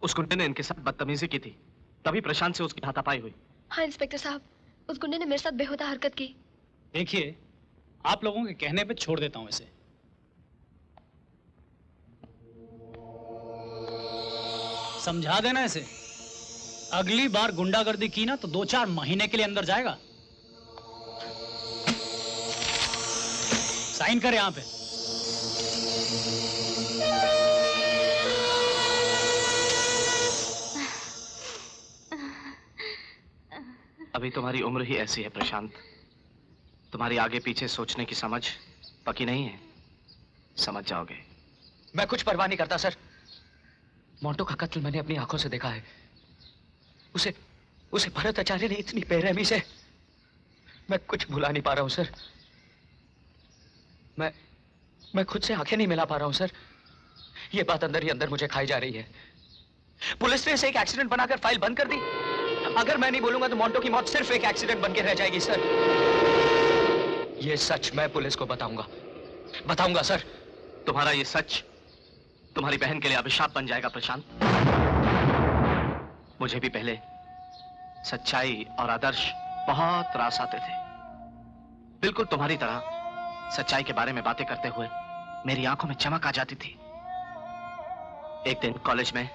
उस गुंडे ने इनके साथ बदतमीजी की थी, तभी प्रशांत से उसकी हाथापाई हुई। हाँ इंस्पेक्टर साहब, उस गुंडे ने मेरे साथ बेहुदा हरकत की। देखिए, आप लोगों के कहने पे छोड़ देता हूं इसे। समझा देना इसे, अगली बार गुंडागर्दी की ना तो 2-4 महीने के लिए अंदर जाएगा। साइन कर यहां पे। अभी तुम्हारी उम्र ही ऐसी है प्रशांत, तुम्हारी आगे पीछे सोचने की समझ पकी नहीं है, समझ जाओगे। मैं कुछ परवाह नहीं करता सर। मोंटो का कत्ल मैंने अपनी आंखों से देखा है। उसे भरत आचार्य ने इतनी बेरहमी से, मैं कुछ भुला नहीं पा रहा हूं सर। मैं खुद से आंखें नहीं मिला पा रहा हूं सर। ये बात अंदर ही अंदर मुझे खाई जा रही है। पुलिस ने इसे एक एक्सीडेंट बनाकर फाइल बंद कर दी। अगर मैं नहीं बोलूंगा तो मोंटो की मौत सिर्फ एक एक्सीडेंट बनकर रह जाएगी सर। ये सच मैं पुलिस को बताऊंगा सर। तुम्हारा ये सच तुम्हारी बहन के लिए अभिशाप बन जाएगा प्रशांत। मुझे भी पहले सच्चाई और आदर्श बहुत रास आते थे। बिल्कुल तुम्हारी तरह सच्चाई के बारे में बातें करते हुए मेरी आंखों में चमक आ जाती थी। एक दिन कॉलेज में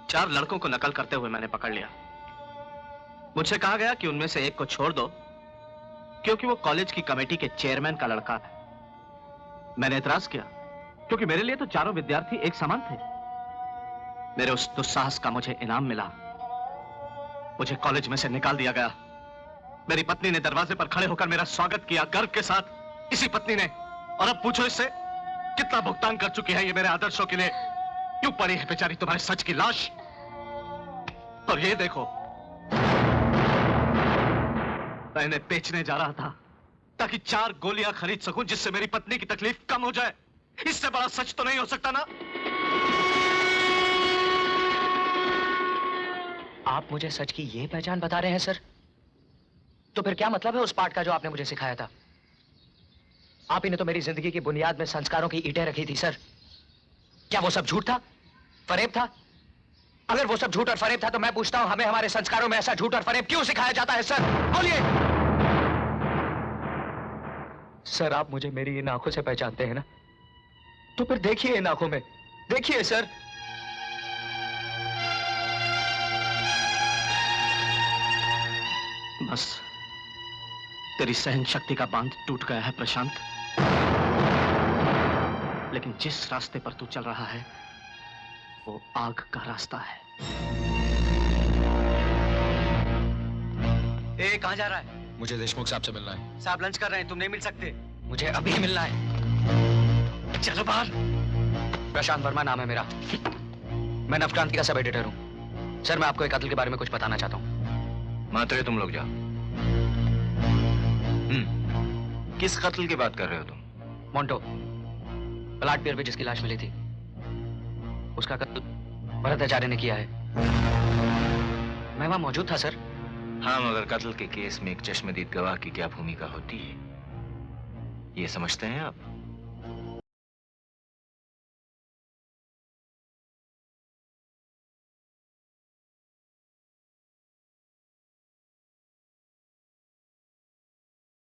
4 लड़कों को नकल करते हुए मैंने पकड़ लिया। मुझसे कहा गया कि उनमें से एक को छोड़ दो क्योंकि वो कॉलेज की कमेटी के चेयरमैन का लड़का है। मैंने एतराज किया क्योंकि मेरे लिए तो चारों विद्यार्थी एक समान थे। मेरे उस दुस्साहस का मुझे इनाम मिला। मुझे कॉलेज में से निकाल दिया गया। मेरी पत्नी ने दरवाजे पर खड़े होकर मेरा स्वागत किया गर्व के साथ, इसी पत्नी ने। और अब पूछो इससे कितना भुगतान कर चुकी है ये मेरे आदर्शों के लिए। क्यों पड़ी है बेचारी तुम्हारे सच की लाश। और ये देखो, मैं इन्हें बेचने जा रहा था ताकि 4 गोलियां खरीद सकूं जिससे मेरी पत्नी की तकलीफ कम हो जाए। इससे बड़ा सच तो नहीं हो सकता ना। आप मुझे सच की ये पहचान बता रहे हैं सर? तो फिर क्या मतलब है उस पाठ का जो आपने मुझे सिखाया था? आप ही ने तो मेरी जिंदगी की बुनियाद में संस्कारों की ईंटें रखी थी सर। क्या वो सब झूठ था, फरेब था? अगर वो सब झूठ और फरेब था तो मैं पूछता हूं हमें हमारे संस्कारों में ऐसा झूठ और फरेब क्यों सिखाया जाता है सर? बोलिए सर। आप मुझे मेरी इन आंखों से पहचानते हैं ना, तो फिर देखिए इन आंखों में, देखिए सर। बस तेरी सहन शक्ति का बांध टूट गया है प्रशांत। लेकिन जिस रास्ते पर तू चल रहा है वो आग का रास्ता है। ए, कहां जा रहा है? मुझे देशमुख साहब से मिलना है। साहब लंच कर रहे हैं, तुम नहीं मिल सकते। मुझे अभी मिलना है। चलो बाहर। प्रशांत वर्मा नाम है मेरा। मैं नवक्रांति का सब एडिटर हूं। सर मैं आपको एक कत्ल के बारे में कुछ बताना चाहता हूं। मात्रे तुम लोग जाओ। किस कत्ल की बात कर रहे हो तुम? मोंटो, प्लाट पियर पे जिसकी लाश मिली थी, उसका कत्ल भरत आचार्य ने किया है। मैं वहां मौजूद था सर। हाँ, मगर कत्ल के केस में एक चश्मदीद गवाह की क्या भूमिका होती है ये समझते हैं आप?